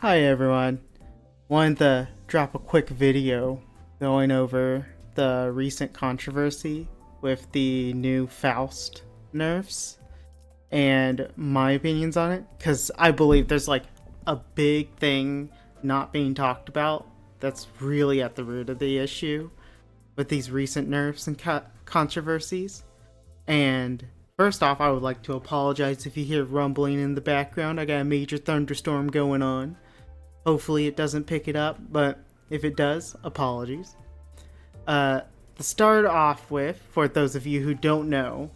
Hi everyone. Wanted to drop a quick video going over the recent controversy with the new Faust nerfs and my opinions on it, because I believe there's like a big thing not being talked about that's really at the root of the issue with these recent nerfs and controversies. And first off, I would like to apologize if you hear rumbling in the background. I got a major thunderstorm going on. Hopefully it doesn't pick it up, but if it does, apologies. To start off with, for those of you who don't know,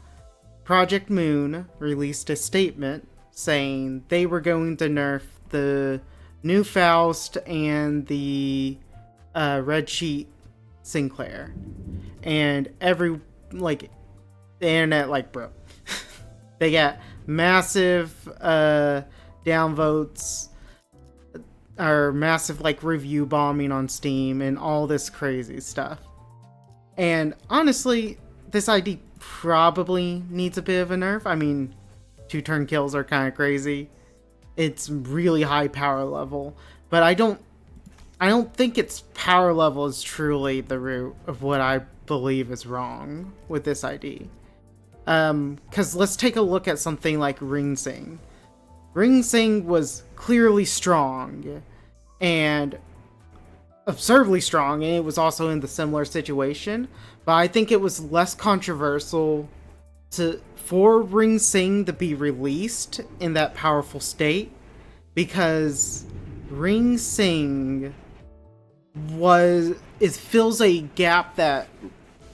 Project Moon released a statement saying they were going to nerf the new Faust and the Red Sheet Sinclair. And the internet broke. They got massive downvotes, or massive review bombing on Steam and all this crazy stuff. And honestly, this ID probably needs a bit of a nerf. I mean, 2-turn kills are kind of crazy. It's really high power level, but I don't think its power level is truly the root of what I believe is wrong with this ID. Because let's take a look at something like Ring Sing. Ring Sing was clearly strong and absurdly strong, and it was also in the similar situation, but I think it was less controversial for Ring Sing to be released in that powerful state, because Ring Sing fills a gap that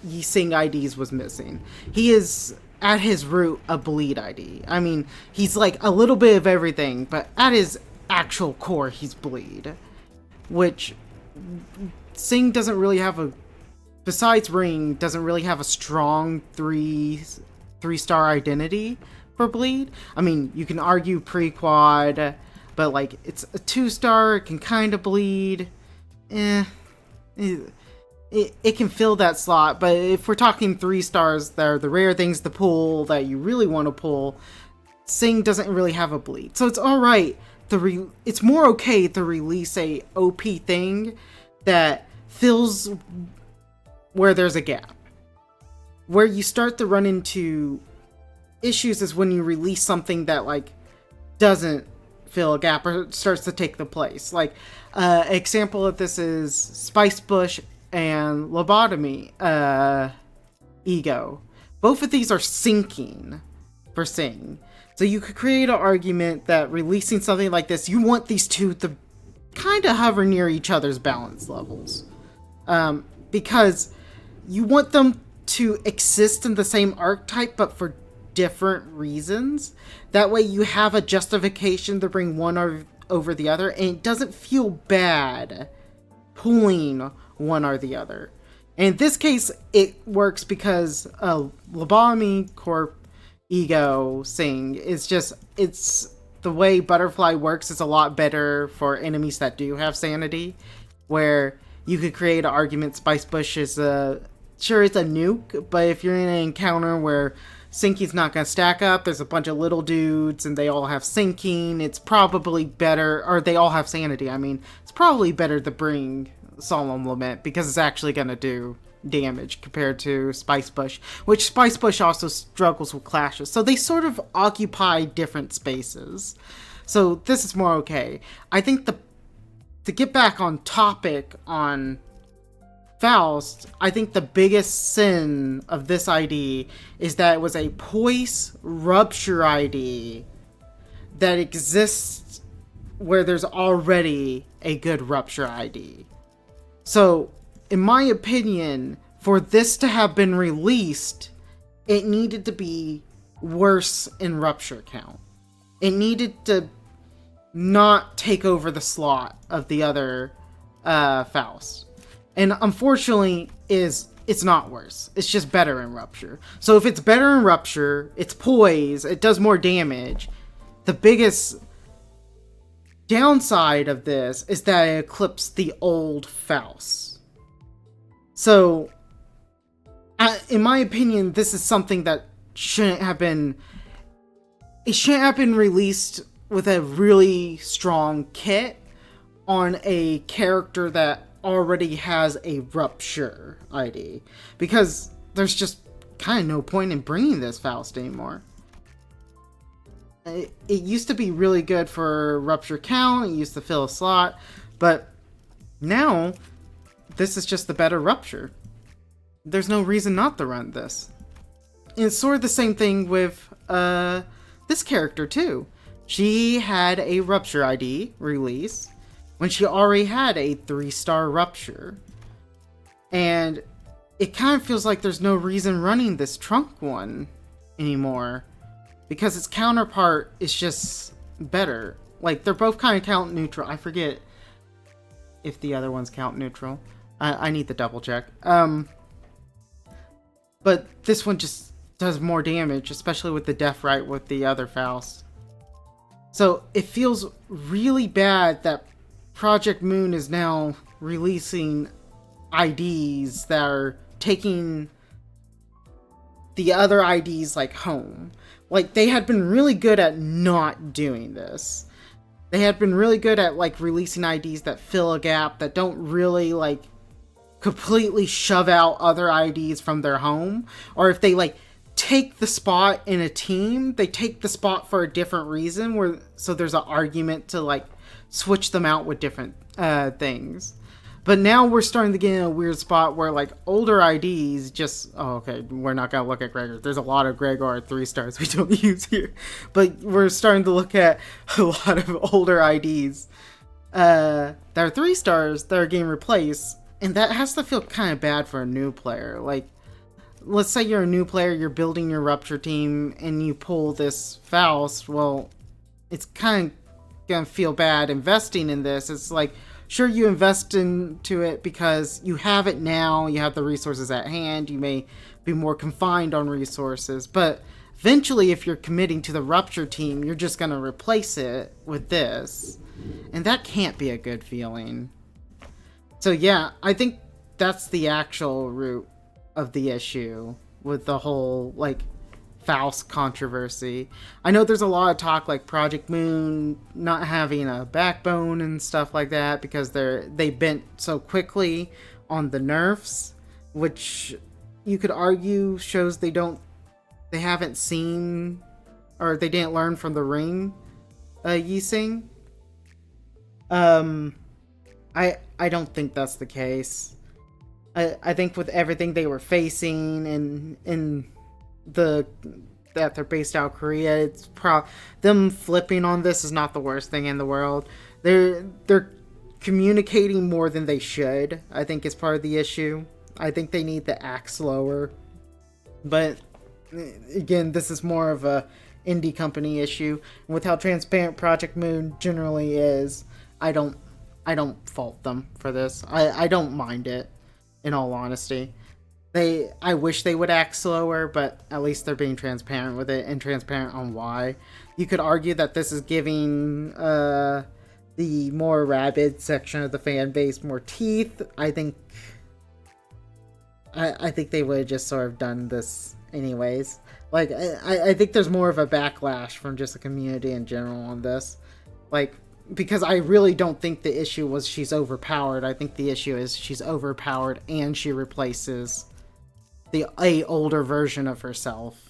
Yi Sing IDs was missing. He is at his root a bleed ID. I mean, he's like a little bit of everything, but at his actual core, he's bleed. Which Sing doesn't really have besides Ring, doesn't really have a strong three-star identity for bleed. I mean, you can argue pre-quad, but it's a 2-star, it can kind of bleed. It can fill that slot, but if we're talking 3 stars that are the rare things to pull that you really want to pull, Sing doesn't really have a bleed. So it's alright it's more okay to release a OP thing that fills where there's a gap. Where you start to run into issues is when you release something that doesn't fill a gap or starts to take the place. Example of this is Spice Bush and Lobotomy Ego. Both of these are sinking for Sing. So you could create an argument that releasing something like this, you want these two to kind of hover near each other's balance levels. Because you want them to exist in the same archetype, but for different reasons. That way you have a justification to bring one over the other, and it doesn't feel bad pulling one or the other. And in this case, it works because Lobotomy Corp Ego Sing is it's the way Butterfly works is a lot better for enemies that do have sanity, where you could create an argument Spice Bush is sure it's a nuke, but if you're in an encounter where Sinky's not going to stack up, there's a bunch of little dudes and they all have sinking, it's probably better, or they all have sanity, I mean, it's probably better to bring Solemn Lament, because it's actually going to do damage compared to Spice Bush, which Spice Bush also struggles with clashes. So they sort of occupy different spaces. So this is more okay. I think to get back on topic on Faust, I think the biggest sin of this ID is that it was a Poise Rupture ID that exists where there's already a good Rupture ID. So, in my opinion, for this to have been released, it needed to be worse in Rupture count. It needed to not take over the slot of the other Faust. And unfortunately, it's not worse. It's just better in Rupture. So if it's better in Rupture, it's poise, it does more damage. The biggest downside of this is that it eclipsed the old Faust. So, in my opinion, this is something that shouldn't have been released with a really strong kit, on a character that already has a Rupture ID. Because there's just kind of no point in bringing this Faust anymore. It used to be really good for Rupture count, it used to fill a slot, but now this is just the better Rupture. There's no reason not to run this. And it's sort of the same thing with this character too. She had a Rupture ID release when she already had a 3-star Rupture. And it kind of feels like there's no reason running this trunk one anymore. Because its counterpart is just better. Like, they're both kind of count neutral. I forget if the other ones count neutral. I need to double check. But this one just does more damage, especially with the death right with the other Faust. So it feels really bad that Project Moon is now releasing IDs that are taking the other IDs like home. Like, they had been really good at not doing this. They had been really good at, like, releasing IDs that fill a gap, that don't really, like, completely shove out other IDs from their home. Or if they, like, take the spot in a team, they take the spot for a different reason, so there's an argument to, like, switch them out with different things. But now we're starting to get in a weird spot where, like, older IDs just... Oh, okay, we're not going to look at Gregor. There's a lot of Gregor 3-stars we don't use here. But we're starting to look at a lot of older IDs that are 3-stars that are getting replaced. And that has to feel kind of bad for a new player. Like, let's say you're a new player, you're building your Rupture team, and you pull this Faust. Well, it's kind of going to feel bad investing in this. It's like... Sure, you invest into it because you have it now, you have the resources at hand, you may be more confined on resources, but eventually if you're committing to the Rupture team, you're just going to replace it with this. And that can't be a good feeling. So yeah, I think that's the actual root of the issue with the whole, like, Faust controversy. I know there's a lot of talk like Project Moon not having a backbone and stuff like that because they bent so quickly on the nerfs, which you could argue shows they haven't seen or they didn't learn from the ring Yixing. I don't think that's the case. I think with everything they were facing and that they're based out of Korea, it's them flipping on this is not the worst thing in the world. They're communicating more than they should, I think, is part of the issue. I think they need to act slower. But again, this is more of a indie company issue. And with how transparent Project Moon generally is, I don't fault them for this. I don't mind it, in all honesty. I wish they would act slower, but at least they're being transparent with it and transparent on why. You could argue that this is giving the more rabid section of the fan base more teeth. I think they would have just sort of done this anyways. Like, I think there's more of a backlash from just the community in general on this. Like, because I really don't think the issue was she's overpowered. I think the issue is she's overpowered and she replaces a older version of herself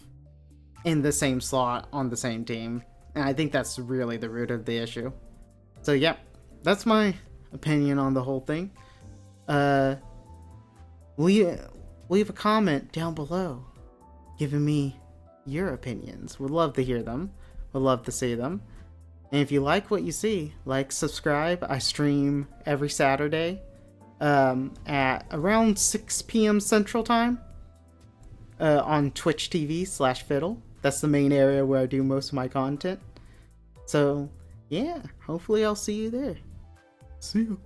in the same slot on the same team. And I think that's really the root of the issue. So yeah, that's my opinion on the whole thing. Leave a comment down below giving me your opinions. Would love to hear them. Would love to see them. And if you like what you see, like, subscribe. I stream every Saturday at around 6 p.m. Central Time on Twitch TV/Fyddle. That's the main area where I do most of my content. So, yeah, hopefully I'll see you there. See you.